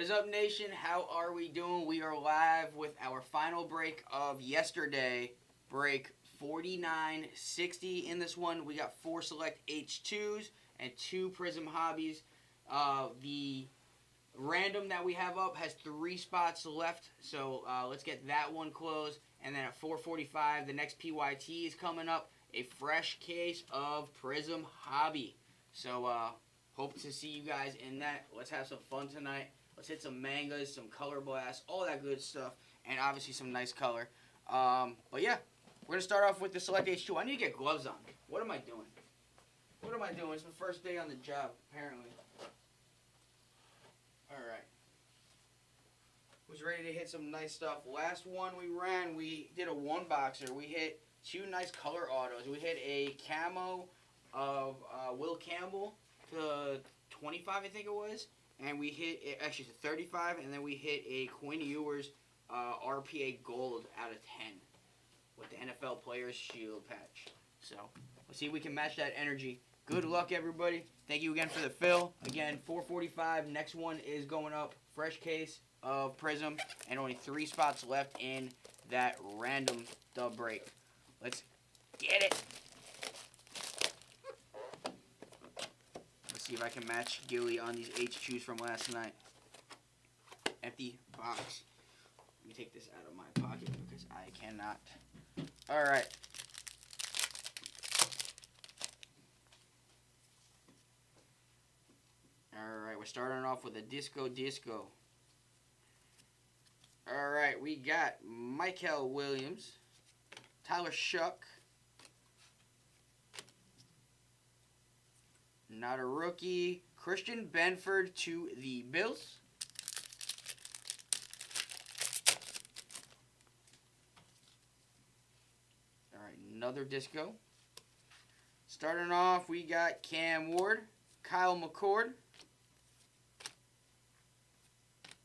What is up, nation? How are we doing? We are live with our final break of yesterday. Break 4960. In this one, we got 4 select H2s and 2 Prism Hobbies. The random that we have up has 3 spots left, so let's get that one closed. And then at 4:45, the next PYT is coming up. A fresh case of Prism Hobby. So, hope to see you guys in that. Let's have some fun tonight. Let's hit some mangas, some color blasts, all that good stuff, and obviously some nice color. But yeah, we're gonna start off with the Select H2. I need to get gloves on. What am I doing? What am I doing? It's my first day on the job, apparently. All right. Was ready to hit some nice stuff. Last one we ran, we did a one boxer. We hit 2 nice color autos. We hit a camo of Will Campbell to 25, I think it was. And we hit, actually to 35, and then we hit a Quinn Ewers RPA Gold out of 10 with the NFL Players Shield patch. So, let's see if we can match that energy. Good luck, everybody. Thank you again for the fill. Again, 4:45. Next one is going up. Fresh case of Prism, and only 3 spots left in that random dub break. Let's get it. Let's see if I can match Gilly on these H2s from last night. Empty box. Let me take this out of my pocket because I cannot. All right. Alright, we're starting off with a Disco. Alright, we got Michael Williams, Tyler Shuck, not a rookie, Christian Benford to the Bills. Alright, another Disco. Starting off, we got Cam Ward, Kyle McCord,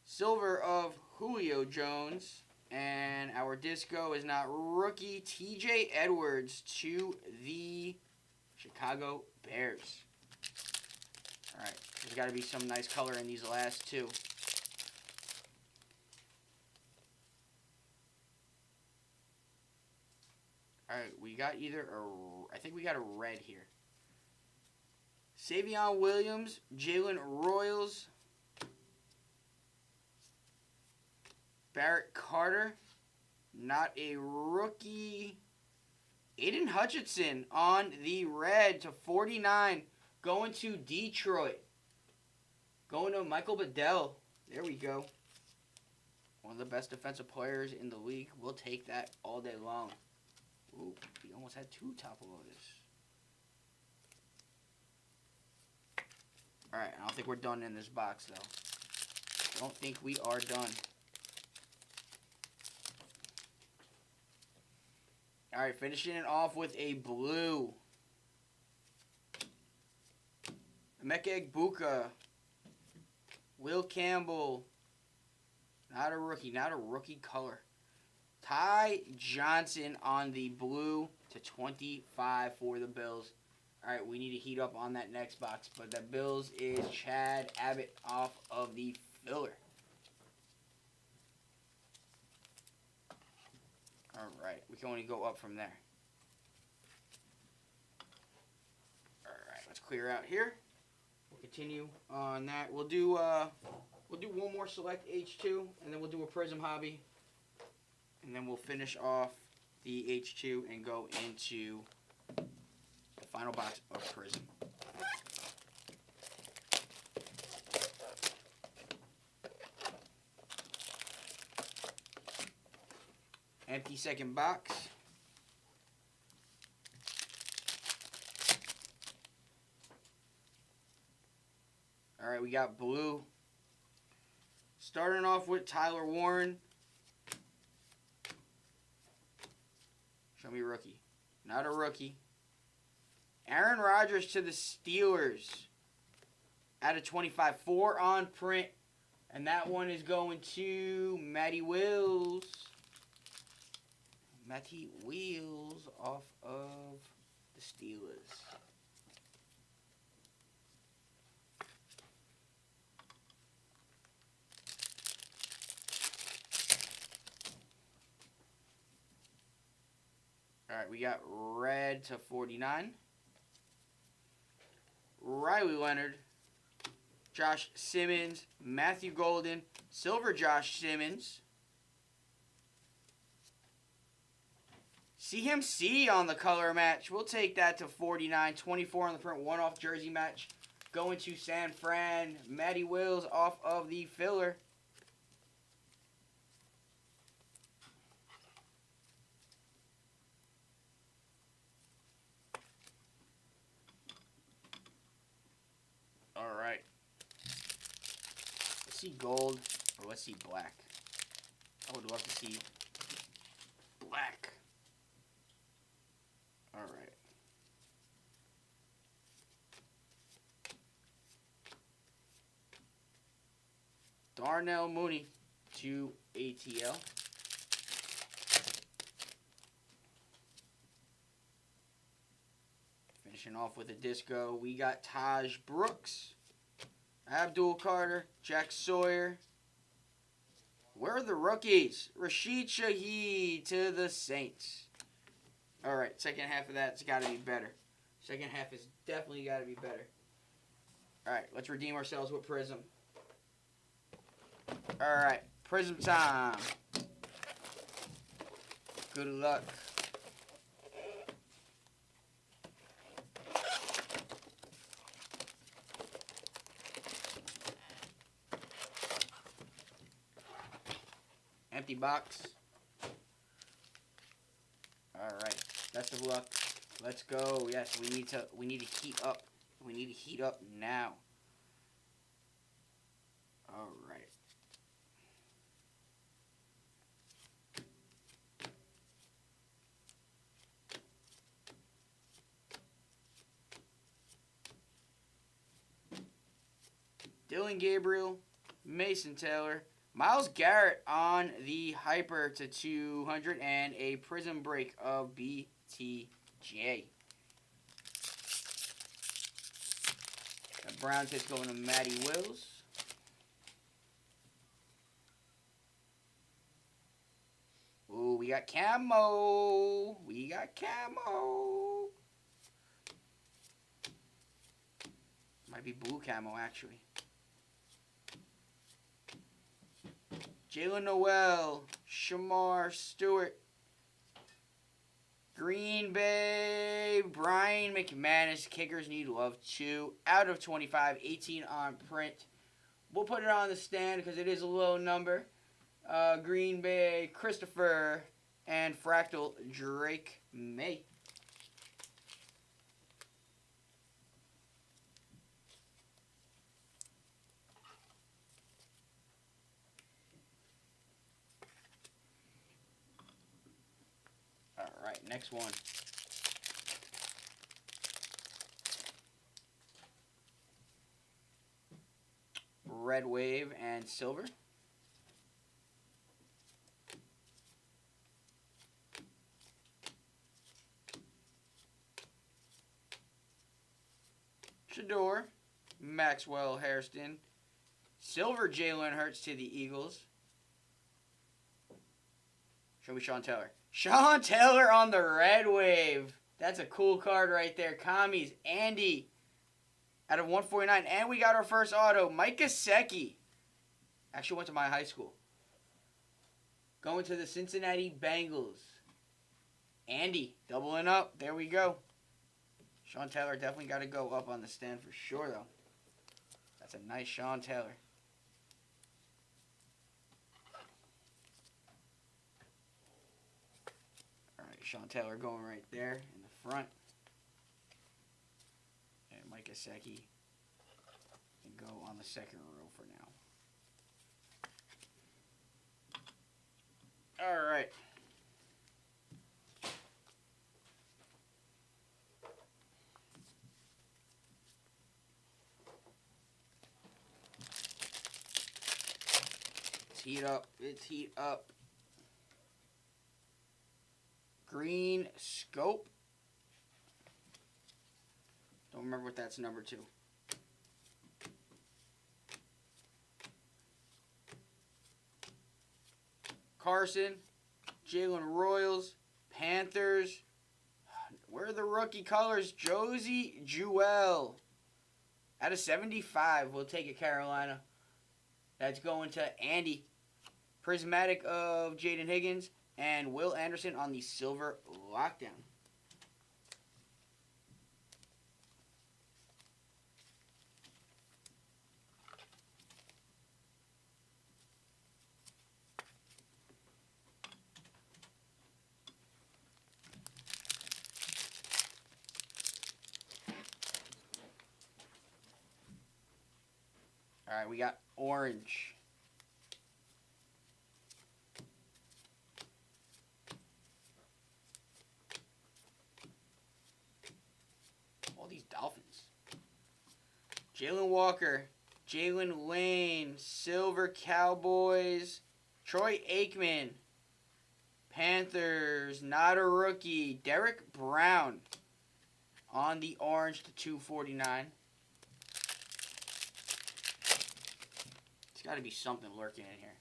silver of Julio Jones, and our Disco is not rookie, TJ Edwards to the Chicago Bears. Alright, there's got to be some nice color in these last 2. Alright, we got I think we got a red here. Savion Williams, Jalen Royals, Barrett Carter, not a rookie. Aiden Hutchinson on the red to 49, going to Detroit. Going to Michael Bedell. There we go. One of the best defensive players in the league. We'll take that all day long. Ooh, he almost had 2 top loaders. Alright, I don't think we're done in this box, though. I don't think we are done. Alright, finishing it off with a blue. Emeka Egbuka. Will Campbell. Not a rookie color. Ty Johnson on the blue to 25 for the Bills. Alright, we need to heat up on that next box. But the Bills is Chad Abbott off of the filler. Alright, we can only go up from there. Alright, let's clear out here. We'll continue on that. We'll do one more select H2, and then we'll do a Prism Hobby. And then we'll finish off the H2 and go into the final box of Prism. Empty second box. Alright, we got blue. Starting off with Tyler Warren. Show me rookie. Not a rookie. Aaron Rodgers to the Steelers. Out of 25. 4 on print. And that one is going to Matty Wills. Matty Wheels off of the Steelers. Alright, we got red to 49. Riley Leonard. Josh Simmons. Matthew Golden. Silver Josh Simmons. CMC on the color match. We'll take that to 49. 24 on the print. One off jersey match. Going to San Fran. Matty Wills off of the filler. Alright. Let's see gold or let's see black. I would love to see black. Alright. Darnell Mooney to ATL. Finishing off with a disco, we got Taj Brooks, Abdul Carter, Jack Sawyer. Where are the rookies? Rashid Shaheed to the Saints. Alright, second half of that's got to be better. Second half has definitely got to be better. Alright, let's redeem ourselves with Prism. Alright, Prism time. Good luck. Empty box. Alright, best of luck. Let's go. Yes, we need to heat up. We need to heat up now. Alright. Dylan Gabriel, Mason Taylor, Myles Garrett on the Hyper to 200, and a Prism break of BTJ. The Browns hits going to Matty Wills. Ooh, we got camo. We got camo. Might be blue camo, actually. Jalen Noel, Shamar Stewart, Green Bay, Brian McManus. Kickers need love too. Out of 25, 18 on print. We'll put it on the stand because it is a low number. Green Bay, Christopher, and Fractal Drake May. Alright, next one. Red Wave and Silver. Shador, Maxwell Hairston. Silver Jalen Hurts to the Eagles. Show me Sean Taylor. Sean Taylor on the Red Wave. That's a cool card right there. Commies, Andy out of 149. And we got our first auto. Mike Gesicki. Actually went to my high school. Going to the Cincinnati Bengals. Andy, doubling up. There we go. Sean Taylor definitely got to go up on the stand for sure, though. That's a nice Sean Taylor. Sean Taylor going right there in the front. And Mike Gesicki can go on the second row for now. All right. It's heat up. It's heat up. Green Scope. Don't remember what that's number 2. Carson. Jalen Royals. Panthers. Where are the rookie colors? Josie Jewell. Out of 75, we'll take it, Carolina. That's going to Andy. Prismatic of Jaden Higgins and Will Anderson on the silver lockdown. All right, we got orange. All these Dolphins. Jalen Walker, Jalen Lane, Silver Cowboys, Troy Aikman, Panthers, not a rookie, Derek Brown on the orange to 249. Got to be something lurking in here.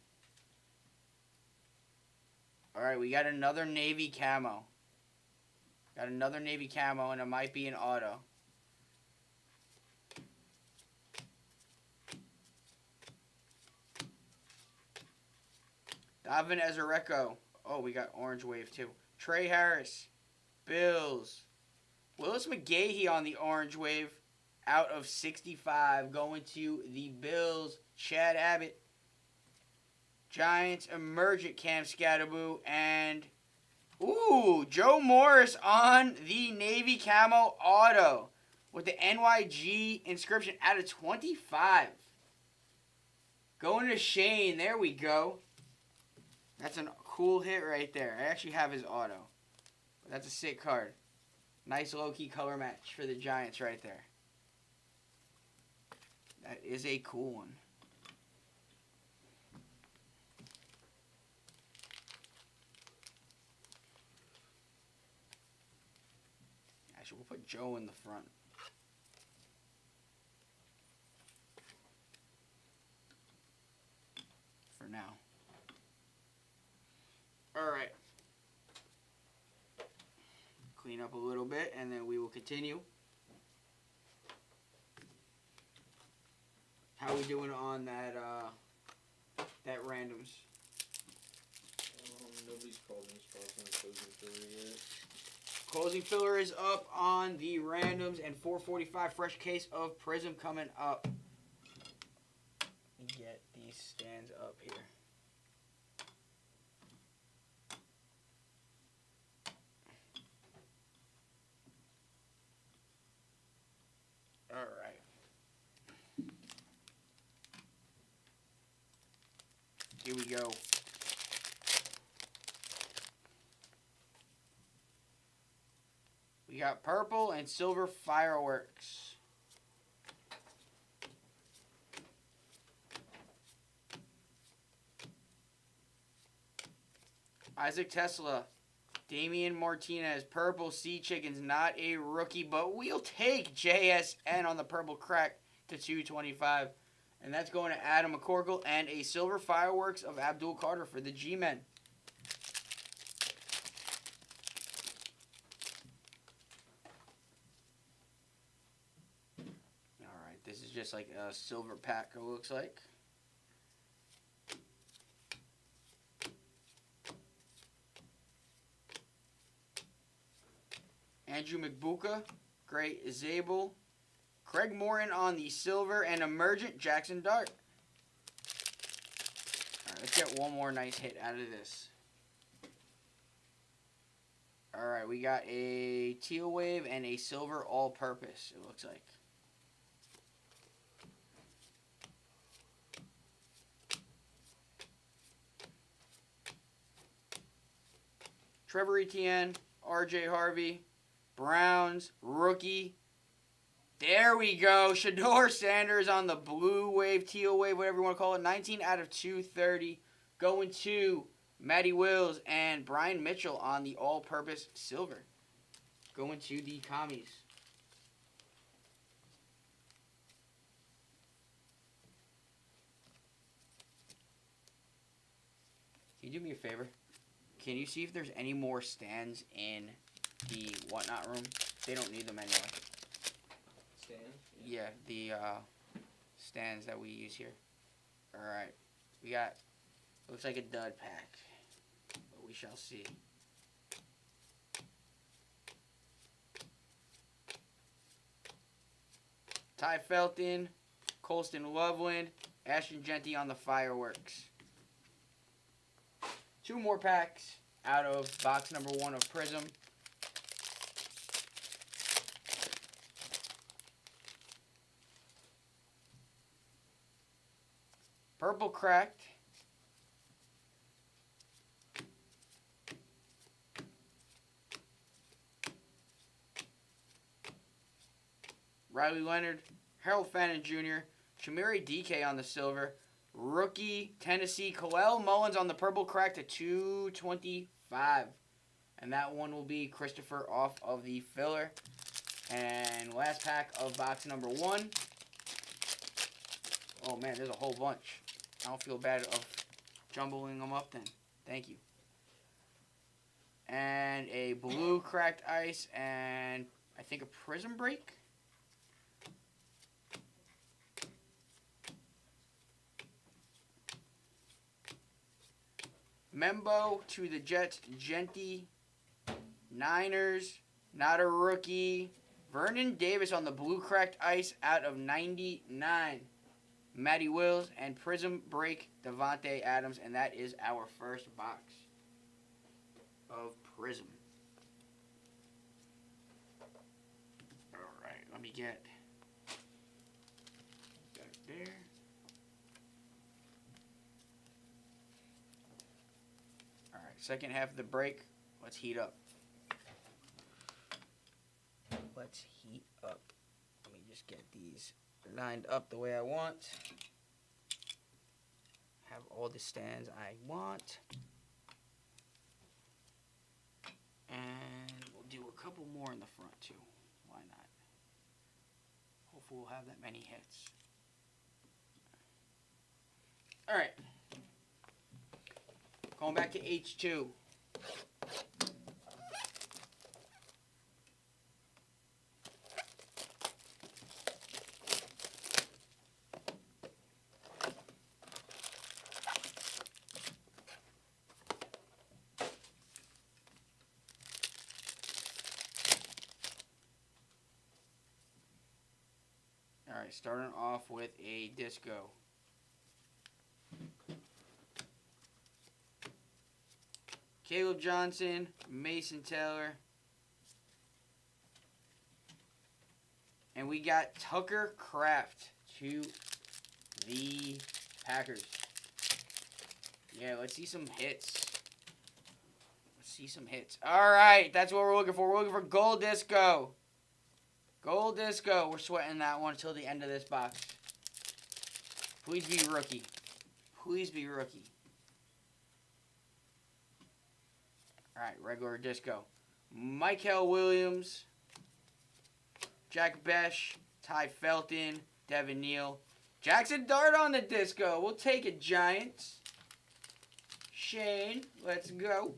All right, we got another Navy camo. Got another Navy camo, and it might be an auto. Davin Ezereko. Oh, we got orange wave too. Trey Harris. Bills. Willis McGahee on the orange wave. Out of 65, going to the Bills, Chad Abbott. Giants, emergent Cam Scatterboo, and, ooh, Joe Morris on the Navy Camo Auto with the NYG inscription out of 25. Going to Shane, there we go. That's a cool hit right there. I actually have his auto. But that's a sick card. Nice low-key color match for the Giants right there. That is a cool one. Actually, we'll put Joe in the front. For now. Alright. Clean up a little bit, and then we will continue. How are we doing on that randoms? Nobody's called any spots on the closing filler yet. Closing filler is up on the randoms, and 445 fresh case of Prism coming up. Get these stands up here. All right. Here we go. We got purple and silver fireworks. Isaac Tesla, Damian Martinez, purple Sea Chickens, not a rookie, but we'll take JSN on the purple crack to 225. And that's going to Adam McCorkle and a silver fireworks of Abdul Carter for the G-Men. Alright, this is just like a silver pack, it looks like. Andrew McBuka, Great Zabel, Craig Morton on the silver, and emergent Jackson Dart. Alright, let's get one more nice hit out of this. Alright, we got a teal wave and a silver all-purpose, it looks like. Trevor Etienne, RJ Harvey, Browns, rookie. There we go. Shador Sanders on the blue wave, teal wave, whatever you want to call it. 19 out of 230. Going to Matty Wills and Brian Mitchell on the all-purpose silver. Going to the commies. Can you do me a favor? Can you see if there's any more stands in the whatnot room. They don't need them anyway. Stand? Yeah, the stands that we use here. Alright. We got, looks like a dud pack. But we shall see. Ty Felton, Colston Loveland, Ashton Genty on the fireworks. 2 more packs out of box number 1 of Prism. Purple cracked. Riley Leonard, Harold Fannin Jr., Shamiri DK on the silver, rookie Tennessee, Khalil Mullins on the purple crack to 225. And that one will be Christopher off of the filler. And last pack of box number 1. Oh man, there's a whole bunch. I don't feel bad of jumbling them up then. Thank you. And a blue cracked ice and I think a prism break. Membo to the Jets, Genty, Niners, not a rookie. Vernon Davis on the blue cracked ice out of 99. Matty Wills and Prism break Devontae Adams, and that is our first box of Prism. All right, let me get back there. Second half of the break, let's heat up. Let's heat up. Let me just get these lined up the way I want. Have all the stands I want. And we'll do a couple more in the front too. Why not? Hopefully we'll have that many hits. All right. Going back to H2. All right, starting off with a disco. Caleb Johnson, Mason Taylor. And we got Tucker Kraft to the Packers. Yeah, let's see some hits. Let's see some hits. All right, that's what we're looking for. We're looking for Gold Disco. Gold Disco. We're sweating that one until the end of this box. Please be rookie. Please be rookie. All right, regular disco. Michael Williams, Jack Besh, Ty Felton, Devin Neal, Jackson Dart on the disco. We'll take it, Giants. Shane, let's go.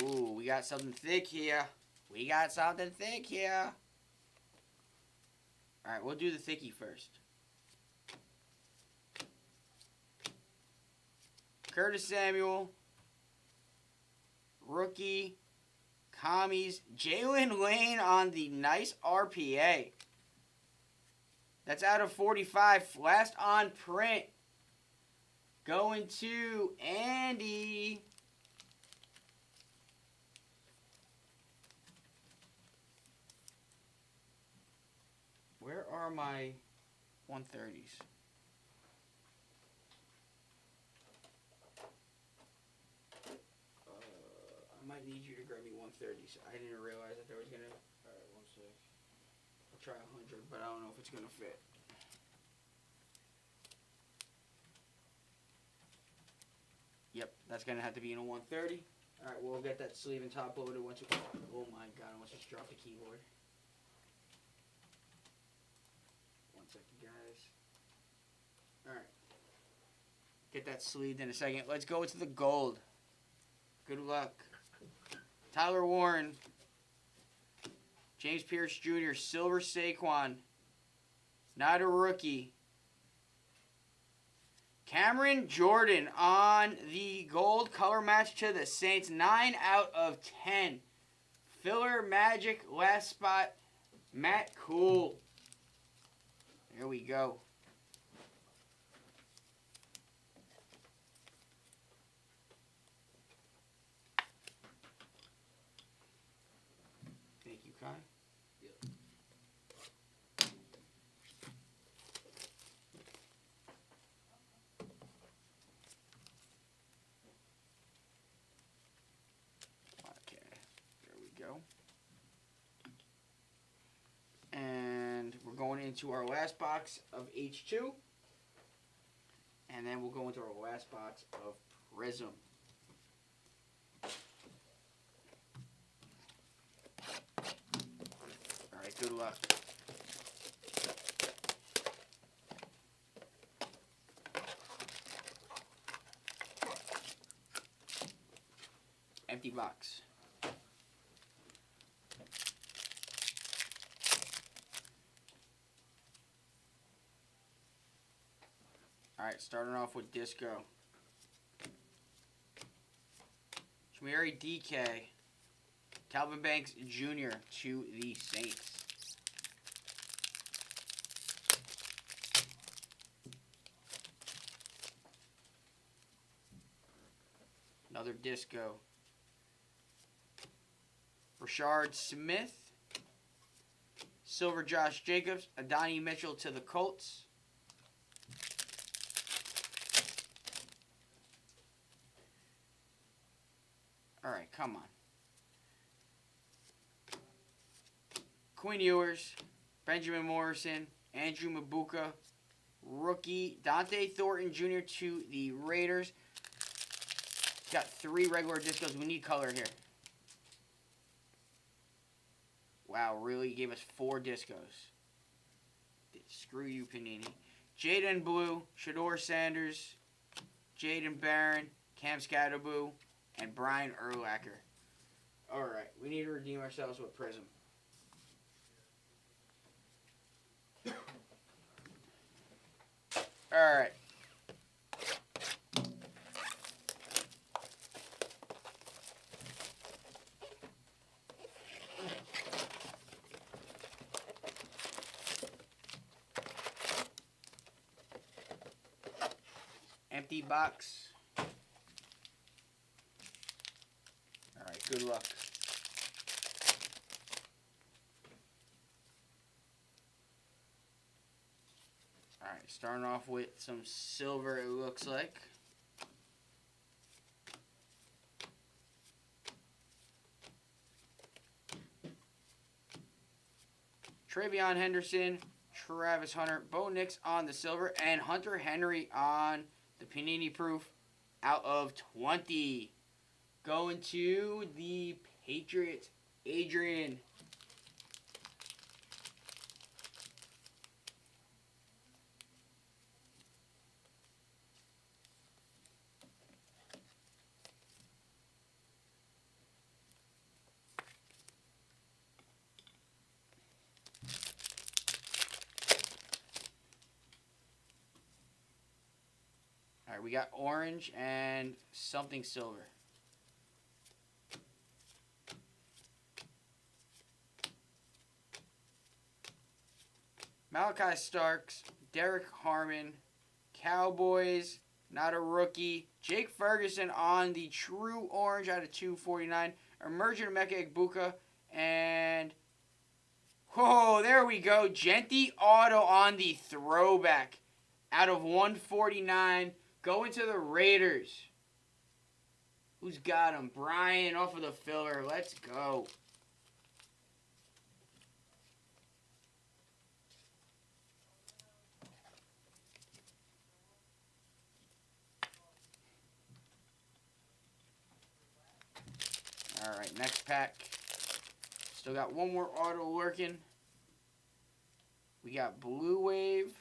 Ooh, we got something thick here. We got something thick here. Alright, we'll do the thickie first. Curtis Samuel. Rookie. Commies. Jalen Lane on the nice RPA. That's out of 45. Last on print. Going to Andy. Where are my 130s? I might need you to grab me 130s. I didn't realize that there was gonna. Alright, 1 sec. I'll try 100, but I don't know if it's gonna fit. Yep, that's going to have to be in a 130. All right, we'll get that sleeve and top loaded once we... Oh, my God. I almost just dropped the keyboard. 1 second, guys. All right. Get that sleeved in a second. Let's go to the gold. Good luck. Tyler Warren. James Pierce Jr. Silver Saquon. Not a rookie. Cameron Jordan on the gold color match to the Saints. 9 out of 10. Filler Magic last spot. Matt Cool. There we go. Thank you, Kai. Go. And we're going into our last box of H2. And then we'll go into our last box of Prism. Alright, good luck. Empty box. Alright, starting off with Disco. Shmiri DK. Calvin Banks Jr. to the Saints. Another Disco. Rashard Smith. Silver Josh Jacobs. Adonai Mitchell to the Colts. Alright, come on. Quinn Ewers, Benjamin Morrison, Andrew Mabuka, rookie Dante Thornton Jr. to the Raiders. Got 3 regular discos. We need color here. Wow, really gave us 4 discos. Screw you, Panini. Jaden Blue, Shador Sanders, Jaden Barron, Cam Scatterboo, and Brian Urlacher. Alright, we need to redeem ourselves with Prism. Alright. Empty box. Alright, good luck. Alright, starting off with some silver, it looks like. Travion Henderson, Travis Hunter, Bo Nix on the silver, and Hunter Henry on the Panini Proof out of 20. Going to the Patriots, Adrian. All right, we got orange and something silver. Malachi Starks, Derek Harmon, Cowboys, not a rookie. Jake Ferguson on the true orange out of 249. Emergent Emeka Egbuka, and whoa, there we go. Genti Auto on the throwback out of 149. Going to the Raiders. Who's got him? Brian off of the filler. Let's go. Alright, next pack. Still got one more auto working. We got Blue Wave.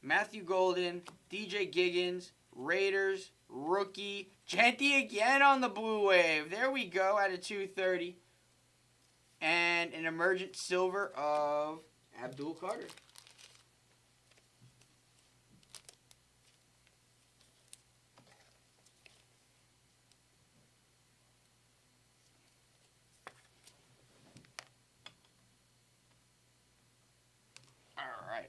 Matthew Golden, DJ Giggins, Raiders, rookie, Genty again on the Blue Wave. There we go at a 230. And an emergent silver of Abdul Carter. All right.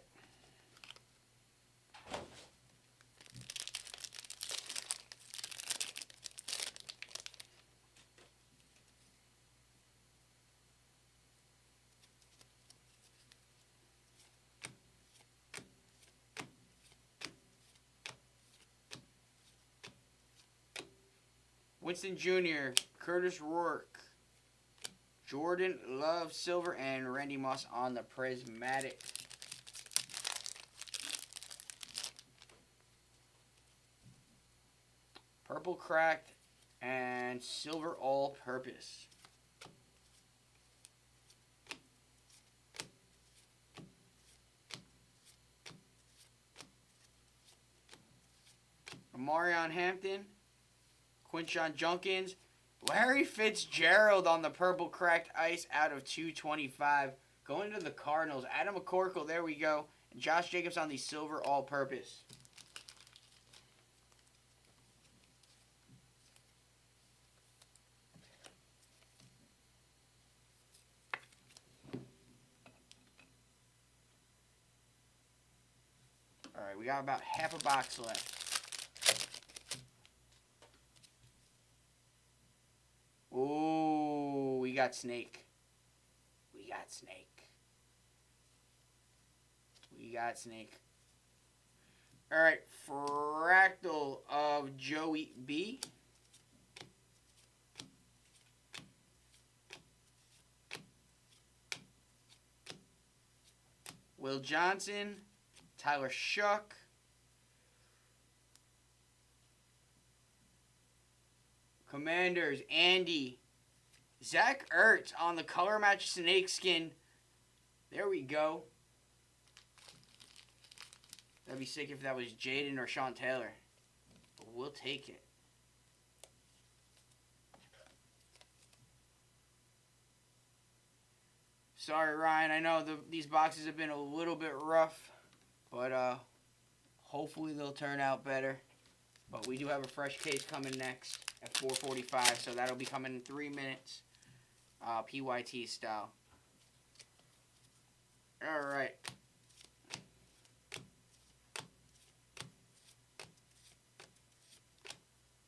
Winston Jr., Curtis Rourke, Jordan Love silver, and Randy Moss on the prismatic. Purple cracked and silver all-purpose. Marion Hampton, Quinshon Junkins, Larry Fitzgerald on the purple cracked ice out of 225. Going to the Cardinals. Adam McCorkle, there we go. And Josh Jacobs on the silver all-purpose. All right, we got about half a box left. Ooh, we got Snake. We got Snake. We got Snake. All right, fractal of Joey B. Will Johnson, Tyler Shuck, Commanders, Andy, Zach Ertz on the color match snakeskin. There we go. That'd be sick if that was Jaden or Sean Taylor. But we'll take it. Sorry, Ryan. I know these boxes have been a little bit rough, but hopefully they'll turn out better. But we do have a fresh case coming next at 4:45, so that'll be coming in 3 minutes, PYT style. All right.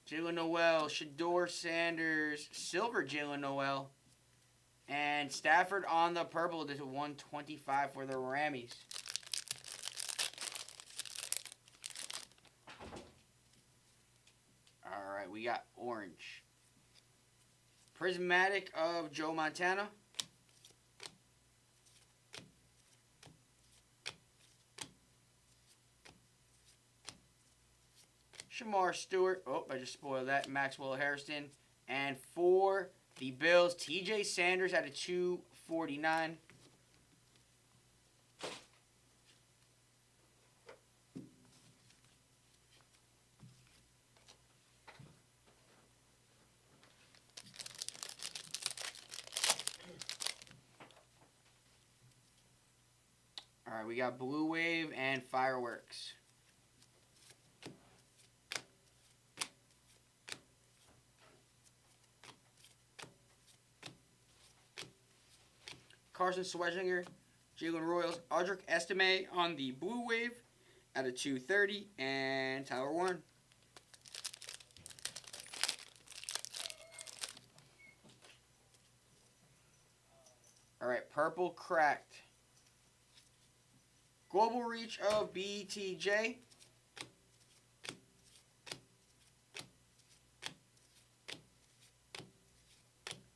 Jalen Noel, Shador Sanders, silver Jalen Noel, and Stafford on the purple to 125 for the Rammies. All right, we got orange. Prismatic of Joe Montana. Shamar Stewart. Oh, I just spoiled that. Maxwell Harrison. And for the Bills, TJ Sanders at a 249. All right, we got Blue Wave and Fireworks. Carson Schwarzenegger, Jalen Royals, Audric Estime on the Blue Wave at a 230, and Tyler Warren. All right, purple cracked. Global reach of BTJ.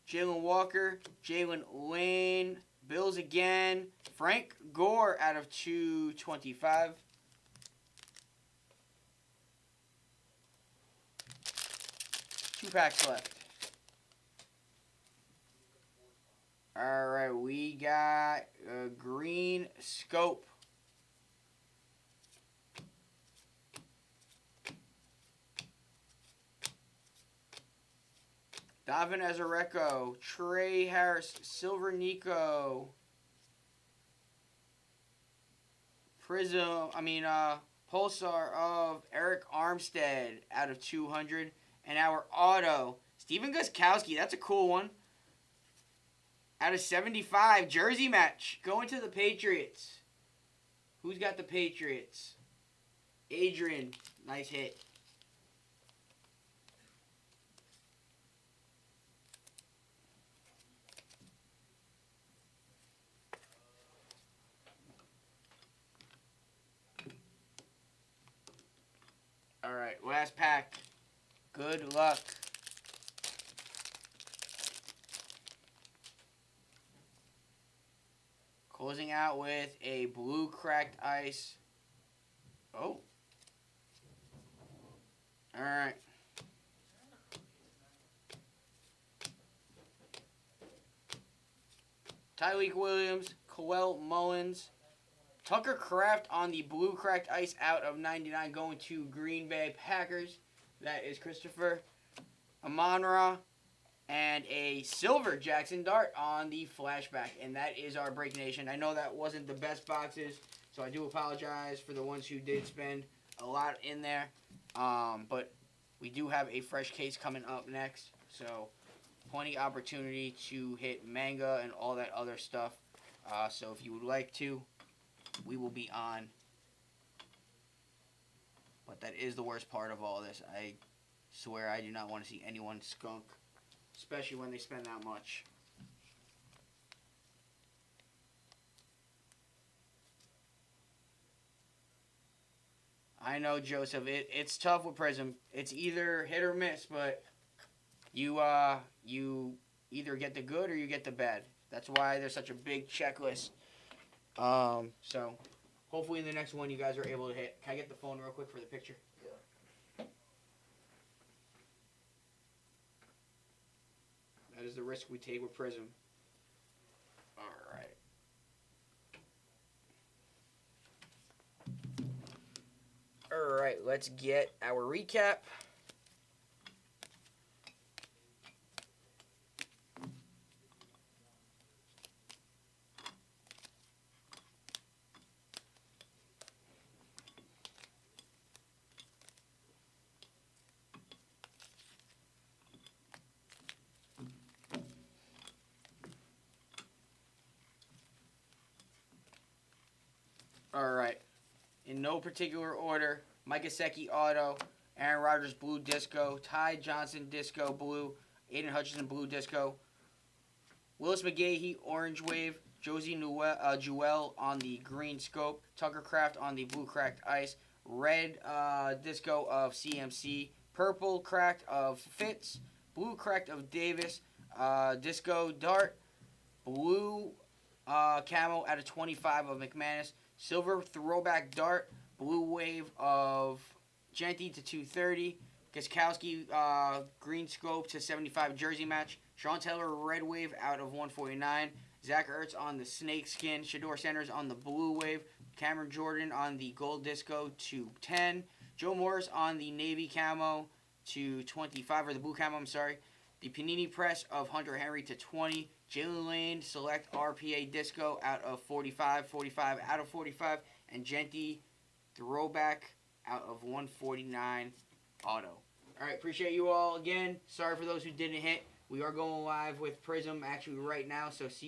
Jalen Walker, Jalen Lane, Bills again Frank Gore out of 225. Two packs left. All right, we got a green scope. Davin Azareco, Trey Harris, Silver Nico, Pulsar of Eric Armstead out of 200. And our auto, Steven Gostkowski, that's a cool one. Out of 75, jersey match, going to the Patriots. Who's got the Patriots? Adrian, nice hit. All right, last pack. Good luck. Closing out with a blue cracked ice. Oh. All right. Tyreek Williams, Coel Mullins, Tucker Kraft on the blue cracked ice out of 99 going to Green Bay Packers. That is Christopher. Amon-Ra and a silver Jackson Dart on the flashback. And that is our Break Nation. I know that wasn't the best boxes, so I do apologize for the ones who did spend a lot in there. But we do have a fresh case coming up next, so plenty opportunity to hit manga and all that other stuff. So if you would like to, we will be on. But that is the worst part of all this. I swear I do not want to see anyone skunk, especially when they spend that much. I know, Joseph. It's tough with Prism. It's either hit or miss, but you either get the good or you get the bad. That's why there's such a big checklist. So hopefully in the next one you guys are able to hit. Can I get the phone real quick for the picture? Yeah. That is the risk we take with Prism. All right. All right, let's get our recap. All right. In no particular order, Mike Gesicki auto, Aaron Rodgers blue disco, Ty Johnson disco blue, Aiden Hutchinson blue disco, Willis McGahee orange wave, Josie Jewell on the green scope, Tucker Kraft on the blue cracked ice, red disco of CMC, purple cracked of Fitz, blue cracked of Davis, disco dart, blue camo out of 25 of McManus, silver throwback dart, blue wave of Genty to 230. Gostkowski green scope to 75 jersey match. Sean Taylor red wave out of 149. Zach Ertz on the snake skin. Shador Sanders on the blue wave. Cameron Jordan on the gold disco to 10. Joe Morris on the navy camo to 25, or the blue camo, I'm sorry. The Panini press of Hunter Henry to 20. Jalen Lane select RPA disco out of 45. 45 out of 45. And Genty throwback out of 149 auto. All right, appreciate you all again. Sorry for those who didn't hit. We are going live with Prism actually right now, so see you.